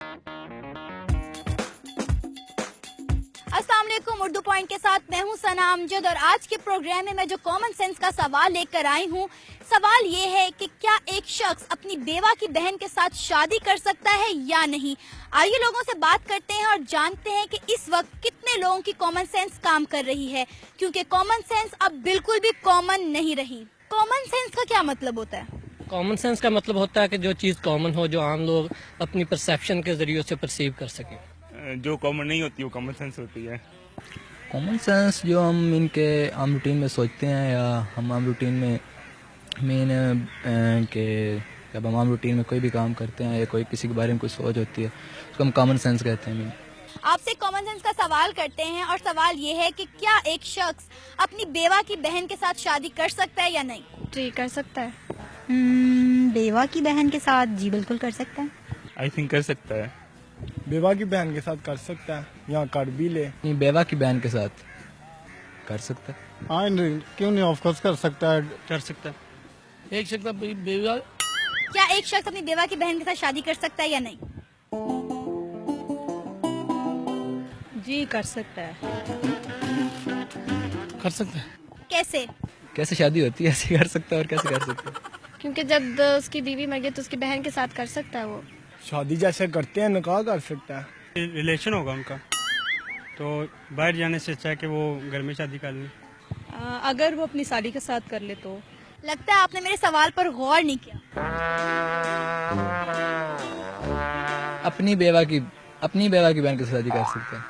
अस्सलाम वालेकुम। उर्दू पॉइंट के साथ मैं हूं सना अमजद और आज के प्रोग्राम में मैं जो कॉमन सेंस का सवाल लेकर आई हूं, सवाल ये है कि क्या एक शख्स अपनी बेवा की बहन के साथ शादी कर सकता है या नहीं। आइए लोगों से बात करते हैं और जानते हैं कि इस वक्त कितने लोगों की कॉमन सेंस काम कर रही है, क्योंकि कॉमन सेंस अब बिल्कुल भी कॉमन नहीं रही। कॉमन सेंस का क्या मतलब होता है? कॉमन सेंस का मतलब होता है कि जो चीज़ कॉमन हो, जो आम लोग अपनी परसेप्शन के जरिए से परसीव कर सकें। जो कॉमन नहीं होती वो कॉमन सेंस होती है। कॉमन सेंस जो हम इनके आम रूटीन में सोचते हैं या हम आम रूटीन में मेन के जब हम आम रूटीन में कोई भी काम करते हैं या कोई किसी के बारे में कोई सोच होती है उसको हम कॉमन सेंस कहते हैं। आपसे कॉमन सेंस का सवाल करते हैं और सवाल ये है कि क्या एक शख्स अपनी बेवा की बहन के साथ शादी कर सकता है या नहीं? जी कर सकता है। बेवा की बहन के साथ जी बिल्कुल कर सकता है। आई थिंक कर सकता है। बेवा की बहन के साथ कर सकता है या कर भी ले। अपनी बेवा की बहन के साथ कर सकता है। हाँ क्यों नहीं, ऑफकोर्स कर सकता है। कर सकता है। एक शख्स बेवा क्या एक शख्स अपनी बेवा की बहन के साथ शादी कर सकता है या नहीं? जी कर सकता है। कर सकता है। कैसे? कैसे शादी होती है ऐसे कर सकता है और कैसे कर सकता है? क्योंकि जब उसकी बीवी मर गई तो उसकी बहन के साथ कर सकता है वो। शादी जैसे करते हैं निकाह कर सकता है। रिलेशन होगा उनका, तो बाहर जाने से अच्छा है कि वो घर में शादी कर लें। अगर वो अपनी साली के साथ कर ले तो। लगता है आपने मेरे सवाल पर गौर नहीं किया। अपनी बेवा की बहन के साथ शादी कर सकता है।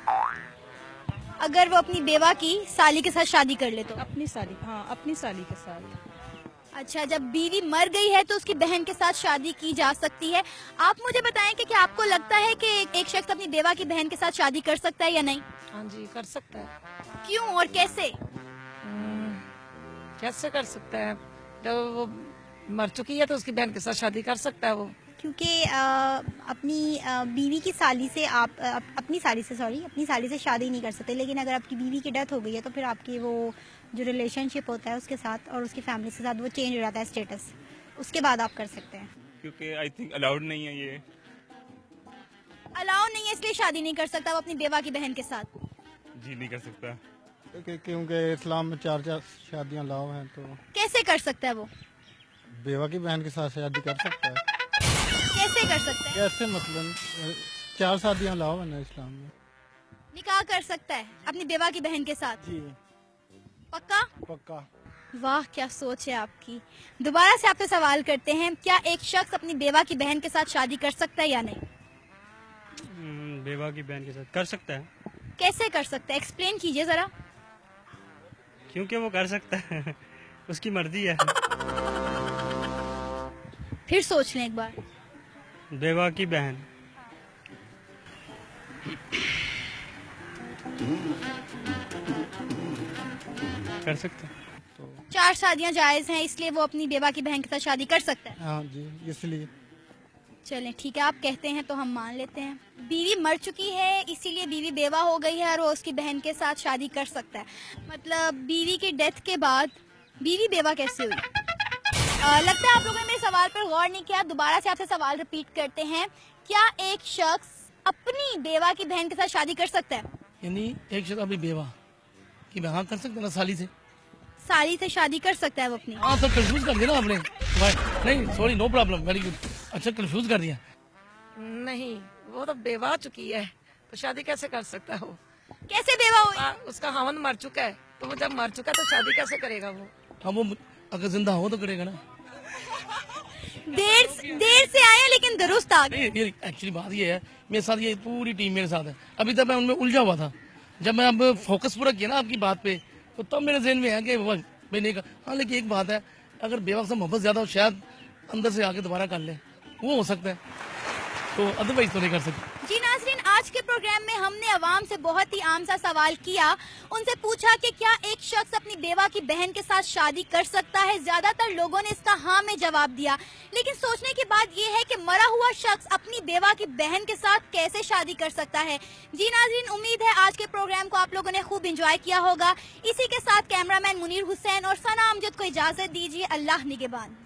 अगर वो अपनी बेवा की साली के साथ शादी कर ले तो। अपनी साली, हाँ अपनी साली के साथ। अच्छा, जब बीवी मर गई है तो उसकी बहन के साथ शादी की जा सकती है। आप मुझे बताएं कि क्या आपको लगता है कि एक शख्स अपनी बेवा की बहन के साथ शादी कर सकता है या नहीं? हाँ जी कर सकता है। क्यों और कैसे? कैसे कर सकता है? जब वो मर चुकी है तो उसकी बहन के साथ शादी कर सकता है वो। क्योंकि अपनी बीवी की साली से आप अपनी साली से शादी नहीं कर सकते, लेकिन अगर आपकी बीवी की डेथ हो गई है तो फिर आपकी वो जो रिलेशनशिप होता है उसके साथ और उसकी फैमिली के साथ वो चेंज हो जाता है स्टेटस, उसके बाद आप कर सकते हैं। क्योंकि आई थिंक अलाउड नहीं है, ये अलाउ नहीं है इसलिए शादी नहीं कर सकता वो अपनी बेवा की बहन के साथ। जी नहीं कर सकता। क्योंकि इस्लाम में चार शादियां अलाउ हैं, तो कैसे कर सकता है वो? बेवा की बहन के साथ शादी कर सकता है। कैसे कर सकता है? कैसे मतलब 4 शादियां अलाउ है ना इस्लाम में। निकाह कर सकता है अपनी बेवा की बहन के साथ? जी पक्का? पक्का। वाह क्या सोच है आपकी। दोबारा से आपसे सवाल करते हैं, क्या एक शख्स अपनी बेवा की बहन के साथ शादी कर सकता है या नहीं? बेवा की बहन के साथ कर सकता है। कैसे कर सकता है, एक्सप्लेन कीजिए जरा। क्योंकि वो कर सकता है उसकी मर्जी है। फिर सोच लें एक बार। बेवा की बहन कर सकता है। 4 शादियां जायज हैं इसलिए वो अपनी बेवा की बहन के साथ शादी कर सकता है। हाँ जी, इसलिए चलें ठीक है, आप कहते हैं तो हम मान लेते हैं। बीवी मर चुकी है इसीलिए बीवी बेवा हो गई है और वो उसकी बहन के साथ शादी कर सकता है। मतलब बीवी की डेथ के बाद बीवी बेवा कैसे हुई? लगता है आप लोगों ने मेरे सवाल पर गौर नहीं किया। दोबारा से आपसे सवाल रिपीट करते हैं, क्या एक शख्स अपनी बेवा की बहन के साथ शादी कर सकता है? यानी एक शख्स अपनी बेवा की बहन कर सकता है ना, साली से शादी कर सकता है वो अपनी? हाँ तो कंफ्यूज कर दिया ना आपने। नहीं sorry, no problem, very good. अच्छा कंफ्यूज कर दिया। नहीं वो तो बेवा चुकी है तो शादी कैसे कर सकता है वो? कैसे बेवा हुई? उसका हावन मर चुका है तो वो जब मर चुका है तो शादी कैसे करेगा वो? हाँ वो अगर जिंदा हो तो करेगा ना। देर से आए हैं लेकिन दुरुस्त आ गए। नहीं एक्चुअली बात ये है, मेरे साथ ये पूरी टीम मेरे साथ है। अभी तक मैं उनमें उलझा हुआ था, जब मैं अब फोकस पूरा किया ना आपकी बात पे तो तब मेरे ज़हन में है कि मैंने कहा हाँ। लेकिन एक बात है, अगर बेवा से मोहब्बत ज्यादा हो शायद अंदर से आके दोबारा कर ले, वो हो सकता है, तो अदरवाइज तो नहीं कर सकते। जी नाज़रीन, आज के प्रोग्राम में हमने अवाम से बहुत ही आम सा सवाल किया। उनसे पूछा कि क्या एक शख्स अपनी बेवा की बहन के साथ शादी कर सकता है। ज्यादातर लोगों ने इसका हाँ में जवाब दिया, लेकिन सोचने की बात यह है कि मरा हुआ शख्स अपनी बेवा की बहन के साथ कैसे शादी कर सकता है। जी नाज़रीन, उम्मीद है आज के प्रोग्राम को आप लोगों ने खूब इंजॉय किया होगा। इसी के साथ कैमरामैन मुनीर हुसैन और सना अमजद को इजाजत दीजिए। अल्लाह निगहबान।